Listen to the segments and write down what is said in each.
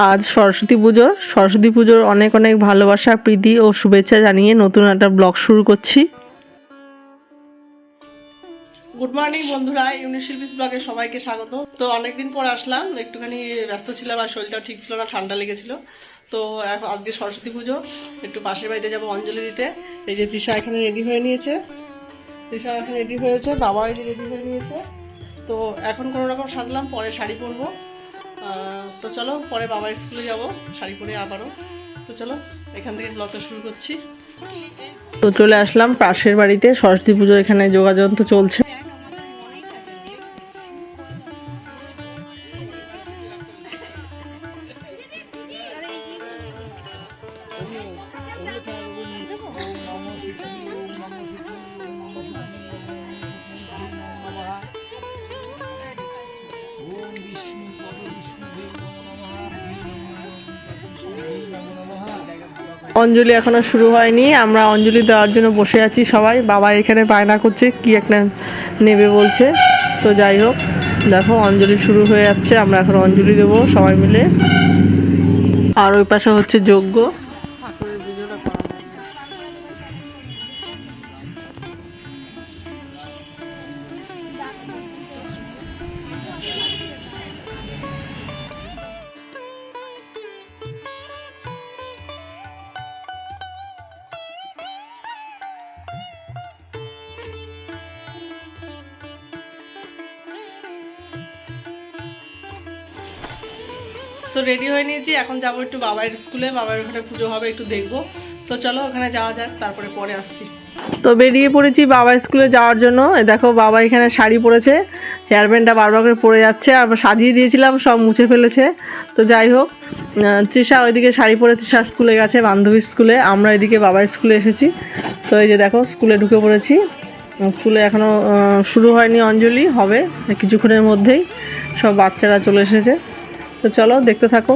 আজ সরস্বতী পুজোর অনেক অনেক ভালোবাসা, প্রীতি ও শুভেচ্ছা জানিয়ে নতুন একটা ব্লগ শুরু করছি। গুড মর্নিং বন্ধুরা, ইউনিশিল্পিস ব্লগে সবাইকে স্বাগত। তো অনেকদিন পর আসলাম, একটুখানি ব্যস্ত ছিলাম আর শরীরটাও ঠিক ছিল না, ঠান্ডা লেগেছিল। তো আজকে সরস্বতী পুজো, একটু পাশের বাড়িতে যাবো অঞ্জলি দিতে। এই যে তৃষা এখানে রেডি হয়ে নিয়েছে, বাবা এই যে রেডি হয়ে নিয়েছে। তো এখন কোনো রকম সাজলাম, পরে শাড়ি পরবো। তো চলো, পরে বাবার স্কুলে যাব শাড়ি পরে আবারও। তো চলো এখান থেকে ব্লগটা শুরু করছি। তো চলে আসলাম পাশের বাড়িতে, সরস্বতী পুজো এখানে যোগাযন্ত্র চলছে। অঞ্জলি এখনো শুরু হয়নি, আমরা অঞ্জলি দেওয়ার জন্য বসে আছি সবাই। বাবা এখানে বায়না করছে, কি একটা নেবে বলছে। তো যাই হোক, দেখো অঞ্জলি শুরু হয়ে যাচ্ছে, আমরা এখন অঞ্জলি দেবো সবাই মিলে। আর ওই পাশে হচ্ছে যজ্ঞ। তো রেডি হয়ে নিয়েছি, এখন যাবো একটু বাবার স্কুলে, বাবার ওখানে পুজো হবে, একটু দেখবো। তো চলো ওখানে যাওয়া যাক, তারপরে পরে আসছি। তো বেরিয়ে পড়েছি বাবা স্কুলে যাওয়ার জন্য। দেখো বাবা এখানে শাড়ি পরেছে, হেয়ার ব্যান্ডটা বারবার করে পরে যাচ্ছে, আর সাজিয়ে দিয়েছিলাম সব মুছে ফেলেছে। তো যাই হোক, তৃষা ওইদিকে শাড়ি পরে তৃষার স্কুলে গেছে, বান্ধবীর স্কুলে। আমরা এদিকে বাবার স্কুলে এসেছি। তো এই যে দেখো স্কুলে ঢুকে পড়েছি। স্কুলে এখনও শুরু হয়নি, অঞ্জলি হবে কিছুক্ষণের মধ্যেই। সব বাচ্চারা চলে এসেছে। তো চলো দেখতে থাকো।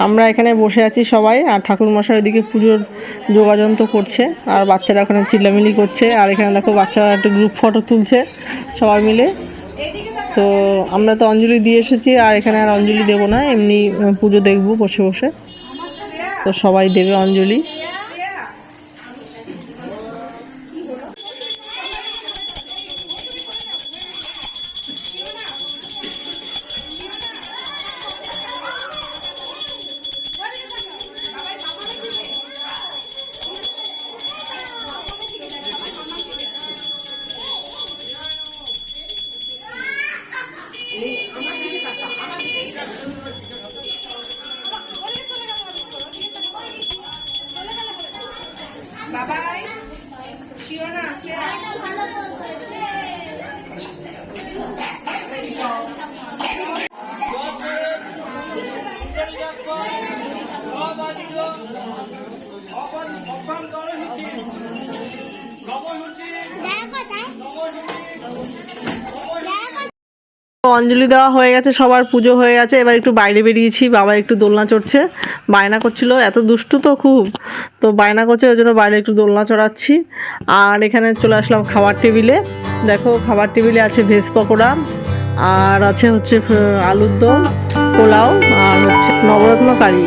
আমরা এখানে বসে আছি সবাই, আর ঠাকুরমশাই ওইদিকে পুজোর যোগাযন্ত্র করছে, আর বাচ্চারা ওখানে চিল্লামিলি করছে। আর এখানে দেখো বাচ্চারা একটা গ্রুপ ফটো তুলছে সবাই মিলে। তো আমরা তো অঞ্জলি দিয়ে এসেছি, আর এখানে আর অঞ্জলি দেবো না, এমনি পুজো দেখবো বসে বসে। তো সবাই দেবে অঞ্জলি। অঞ্জলি দেওয়া হয়ে গেছে, সবার পুজো হয়ে গেছে। এবার একটু বাইরে বেরিয়েছি, বাবা একটু দোলনা চড়ছে, বায়না করছিল, এত দুষ্টু তো খুব। তো বায়না করছে, ওই জন্য বাইরে একটু দোলনা চড়াচ্ছি। আর এখানে চলে আসলাম খাবার টেবিলে। দেখো খাবার টেবিলে আছে ভেজ পকোড়া, আর আছে হচ্ছে আলুর দম, পোলাও, আর হচ্ছে নবরত্ন কারি।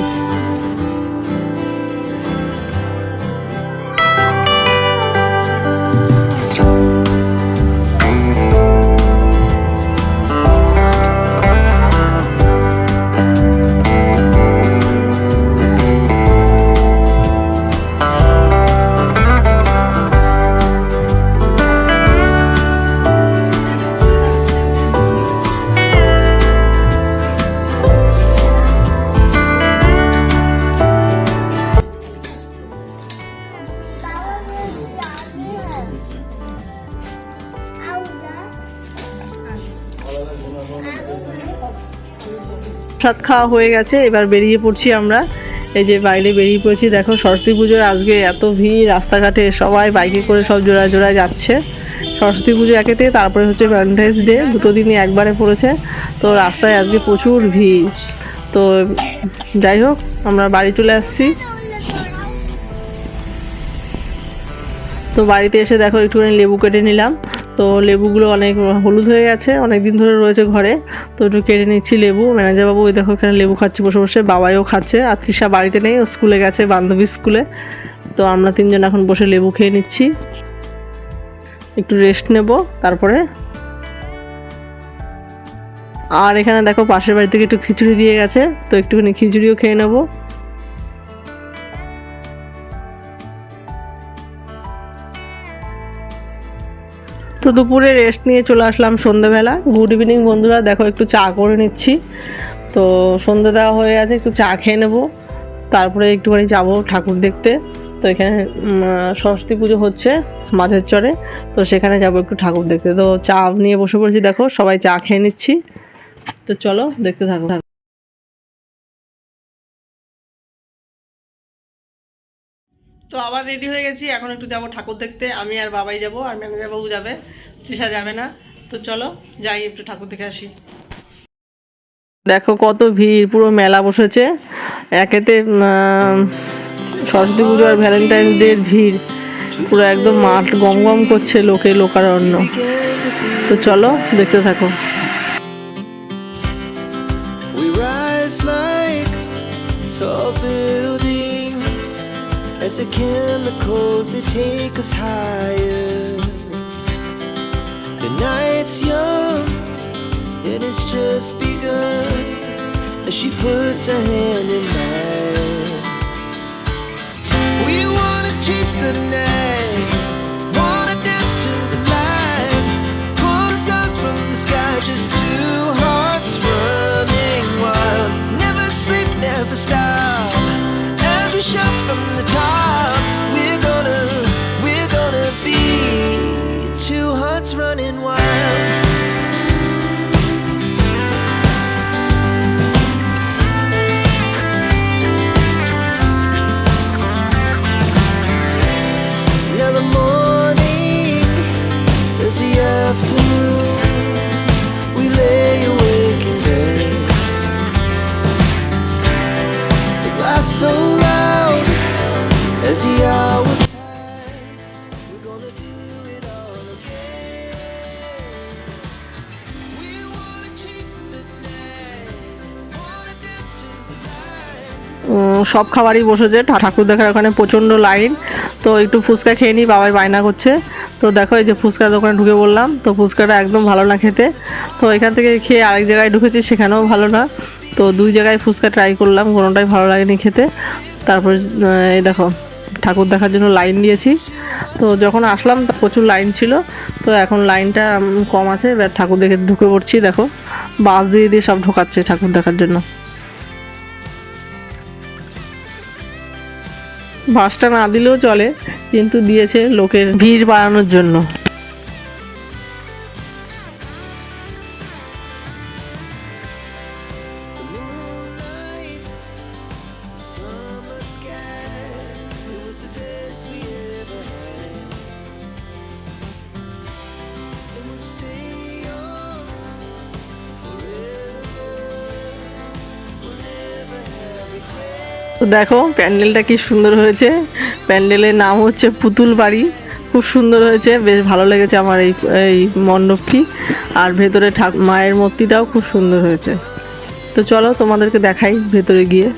প্রসাদ খাওয়া হয়ে গেছে, এবার বেরিয়ে পড়ছি আমরা। এই যে বাইরে বেরিয়ে পড়েছি, দেখো সরস্বতী পুজোর আজকে এত ভিড় রাস্তাঘাটে, সবাই বাইকে করে সব জোড়ায় জোড়ায় যাচ্ছে। সরস্বতী পুজো একেতে, তারপরে হচ্ছে ভ্যালেন্টাইন্স ডে, দুটো দিনই একবারে পড়েছে। তো রাস্তায় আজকে প্রচুর ভিড়। তো যাই হোক, আমরা বাড়ি চলে আসছি। তো বাড়িতে এসে দেখো একটুখানি লেবু কেটে নিলাম। তো লেবুগুলো অনেক হলুদ হয়ে গেছে, অনেক দিন ধরে রয়েছে ঘরে। তো একটু কেটে নিচ্ছি লেবু। ম্যানেজার বাবু ওই দেখো এখানে লেবু খাচ্ছি বসে বসে, বাবাইও খাচ্ছে। আর তৃষা বাড়িতে নেই, ও স্কুলে গেছে, বান্ধবীর স্কুলে। তো আমরা তিনজন এখন বসে লেবু খেয়ে নিচ্ছি, একটু রেস্ট নেব তারপরে। আর এখানে দেখো পাশের বাড়ি থেকে একটু খিচুড়ি দিয়ে গেছে, তো একটুখানি খিচুড়িও খেয়ে নেবো। তো দুপুরে রেস্ট নিয়ে চলে আসলাম সন্ধ্যেবেলা। গুড ইভিনিং বন্ধুরা, দেখো একটু চা করে নিচ্ছি। তো সন্ধ্যে দেওয়া হয়ে গেছে, একটু চা খেয়ে নেবো, তারপরে একটুখানি যাবো ঠাকুর দেখতে। তো এখানে সরস্বতী পুজো হচ্ছে মাঝের চরে, তো সেখানে যাব একটু ঠাকুর দেখতে। তো চা নিয়ে বসে পড়েছি, দেখো সবাই চা খেয়ে নিচ্ছি। তো চলো দেখতে থাকো। তো আবার রেডি হয়ে গেছি, এখন একটু যাব ঠাকুর দেখতে। আমি আর বাবাই যাব, আর ম্যানেজার বাবু যাবে, তৃষা যাবে না। তো চলো যাই একটু ঠাকুর দেখে আসি। দেখো কত ভিড়, পুরো মেলা বসেছে একেতে। সরস্বতী পুজো আর ভ্যালেন্টাইন্স ডের ভিড় পুরো একদম মাঠ গম গম করছে, লোকে লোকারণ্য। তো চলো দেখতে থাকো। As the chemicals, they take us higher. The night's young, and it's just begun. As she puts her hand in mine, we wanna chase the night, wanna dance to the light, pull the stars from the sky, just two hearts running wild. Never sleep, never stop, as we shout from the top. Running wild. Now the morning is the afternoon. We lay awake in bed. The glass so loud as the hours. সব খাবারই বসেছে ঠাকুর দেখার ওখানে, প্রচণ্ড line. তো একটু ফুচকা খেয়ে নিই, বাবাই বায়না করছে। তো দেখো এই যে ফুচকার দোকানে ঢুকে বললাম, তো ফুচকাটা একদম ভালো না খেতে। তো এখান থেকে খেয়ে আরেক জায়গায় ঢুকেছি, সেখানেও ভালো না। তো দুই জায়গায় ফুচকা ট্রাই করলাম, কোনোটাই ভালো লাগেনি খেতে। তারপর এই দেখো ঠাকুর দেখার জন্য লাইন দিয়েছি। তো যখন আসলাম প্রচুর লাইন ছিল, তো এখন লাইনটা কম আছে। এবার ঠাকুর দেখে ঢুকে পড়ছি। দেখো বাস দিয়ে দিয়ে সব ঢোকাচ্ছে ঠাকুর দেখার জন্য। বাসটা না দিলেও চলে, কিন্তু দিয়েছে লোকের ভিড় বাড়ানোর জন্য। তো দেখো প্যান্ডেলটা কি সুন্দর হয়েছে। প্যান্ডেলের নাম হচ্ছে পুতুল বাড়ি, খুব সুন্দর হয়েছে, বেশ ভালো লেগেছে আমার এই মণ্ডপটি। আর ভেতরে মায়ের মূর্তিটাও খুব সুন্দর হয়েছে। তো চলো তোমাদেরকে দেখাই ভেতরে গিয়ে।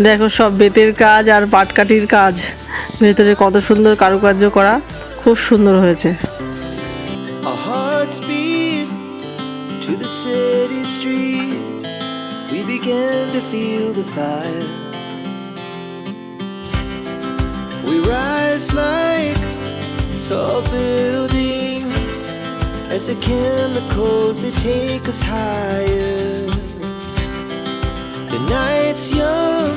দেখো সব বেতের কাজ আর পাটকাঠির কাজ, ভেতরে কত সুন্দর কারুকার্য করা, খুব সুন্দর হয়েছে। To the city streets, we began to feel the fire. We rise like tall buildings, as the chemicals, they take us higher. The night's young,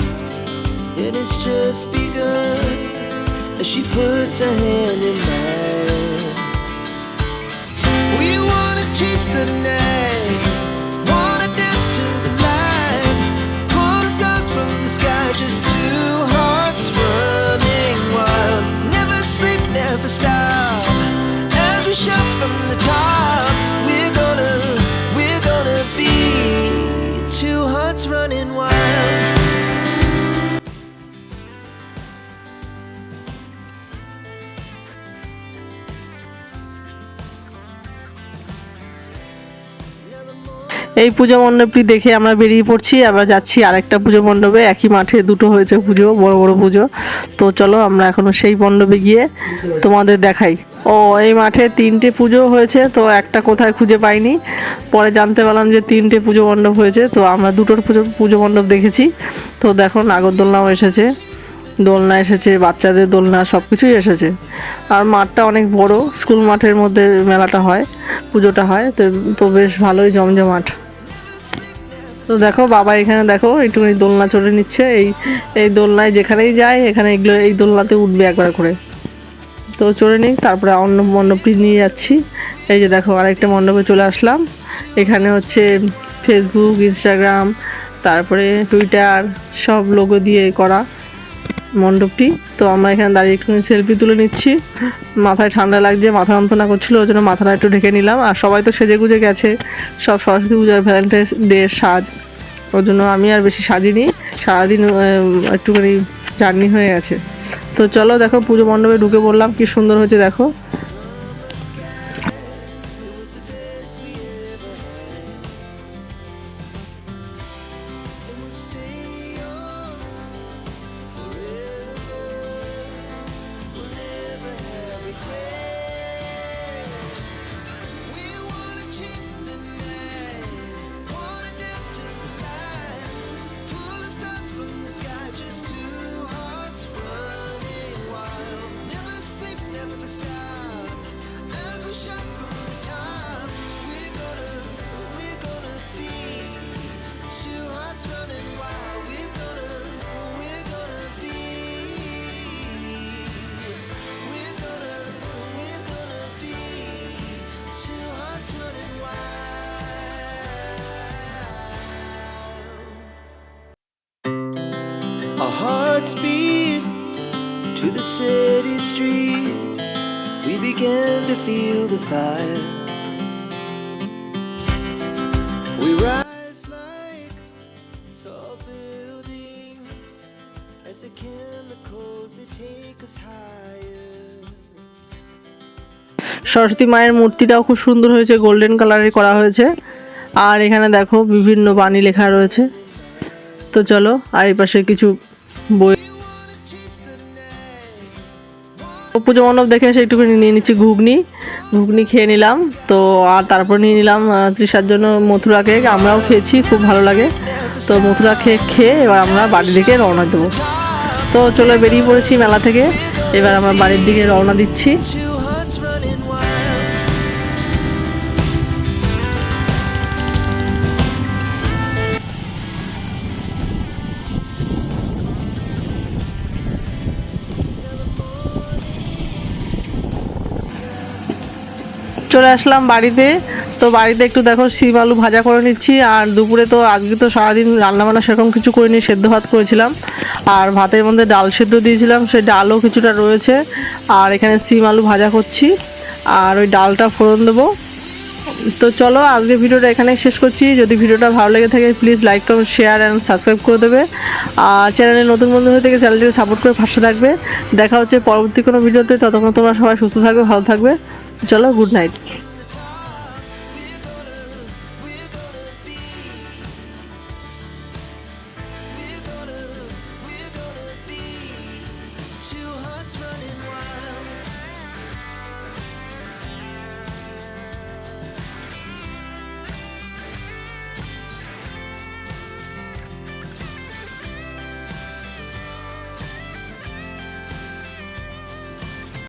and it's just begun, as she puts her hand in mine. We wanna chase the night. Wanna dance to the light. Pull the stars from the sky, just two hearts running wild. Never sleep, never stop. As we shout from the top, we're gonna be two hearts running wild. এই পুজো মণ্ডপটি দেখে আমরা বেরিয়ে পড়ছি, আবার যাচ্ছি আরেকটা পুজো মণ্ডপে। একই মাঠে দুটো হয়েছে পুজো, বড় বড় পুজো। তো চলো আমরা এখনো সেই মণ্ডপে গিয়ে তোমাদের দেখাই। ও এই মাঠে 3টে পুজো হয়েছে, তো একটা কোথায় খুঁজে পাইনি, পরে জানতে পারলাম যে 3টে পুজো মণ্ডপ হয়েছে। তো আমরা দুটোর পুজো মণ্ডপ দেখেছি। তো দেখো নাগরদোলনাও এসেছে, দোলনা এসেছে, বাচ্চাদের দোলনা, সব কিছুই এসেছে। আর মাঠটা অনেক বড়, স্কুল মাঠের মধ্যে মেলাটা হয়, পুজোটা হয়। তো বেশ ভালোই জমজমাট। তো দেখো বাবা এখানে দেখো একটুখানি দোলনা চড়ে নিচ্ছে। এই দোলনায় যেখানেই যায় এখানে এই দোলনাতে উঠবে একবার করে। তো চড়ে নিই, তারপরে অন্য মণ্ডপটি নিয়ে যাচ্ছি। এই যে দেখো আরেকটা মণ্ডপে চলে আসলাম। এখানে হচ্ছে ফেসবুক, ইনস্টাগ্রাম, তারপরে টুইটার সব লোগো দিয়ে করা মণ্ডপটি। তো আমরা এখানে দাঁড়িয়ে একটু সেলফি তুলে নিচ্ছি। মাথায় ঠান্ডা লাগছে, মাথা যন্ত্রণা করছিল, ওই জন্য মাথাটা একটু ঢেকে নিলাম। আর সবাই তো সেজে গুজে গেছে, সব সরস্বতী পূজার ভ্যালেন্টাইন্স ডে সাজ, ওর জন্য আমি আর বেশি সাজিনি। সারাদিন একটুখানি জার্নি হয়ে গেছে। তো চলো দেখো পুজো মণ্ডপে ঢুকে পড়লাম, কি সুন্দর হয়েছে দেখো। Our hearts beat to the city streets. We began to feel the fire. We rise like tall buildings as the chemicals they take us higher. Saraswati মায়ের মূর্তিটাও খুব সুন্দর হয়েছে, গোল্ডেন কালারের করা হয়েছে। আর এখানে দেখো বিভিন্ন বাণী লেখা রয়েছে। তো চলো আর এই পাশে কিছু বই, পুজো মণ্ডপ দেখে এসে একটুখানি নিয়ে নিচ্ছি ঘুগনি খেয়ে নিলাম। তো আর তারপর নিয়ে নিলাম তৃষার জন্য মথুরা কেক, আমরাও খেয়েছি, খুব ভালো লাগে। তো মথুরা কেক খেয়ে এবার আমরা বাড়ির দিকে রওনা দেবো। তো চলো বেরিয়ে পড়েছি মেলা থেকে, এবার আমরা বাড়ির দিকে রওনা দিচ্ছি। চলে আসলাম বাড়িতে। তো বাড়িতে একটু দেখো শিম আলু ভাজা করে নিচ্ছি। আর দুপুরে তো আজকে তো সারাদিন রান্নাবান্না সেরকম কিছু করিনি, সেদ্ধ ভাত করেছিলাম। আর ভাতের মধ্যে ডাল সেদ্ধ দিয়েছিলাম, সেই ডালও কিছুটা রয়েছে। আর এখানে শিম আলু ভাজা করছি, আর ওই ডালটা ফোড়ন দেবো। তো চলো আজকে ভিডিওটা এখানে শেষ করছি। যদি ভিডিওটা ভালো লেগে থাকে please like, comment, share and subscribe করে দেবে। আর চ্যানেলে নতুন বন্ধু হয়ে থেকে চ্যানেলটিকে সাপোর্ট করে পাশে থাকবে। দেখা হচ্ছে পরবর্তী কোনো ভিডিওতে। ততক্ষণ তোমরা সবাই সুস্থ থাকবে, ভালো থাকবে। চলো, গুড নাইট।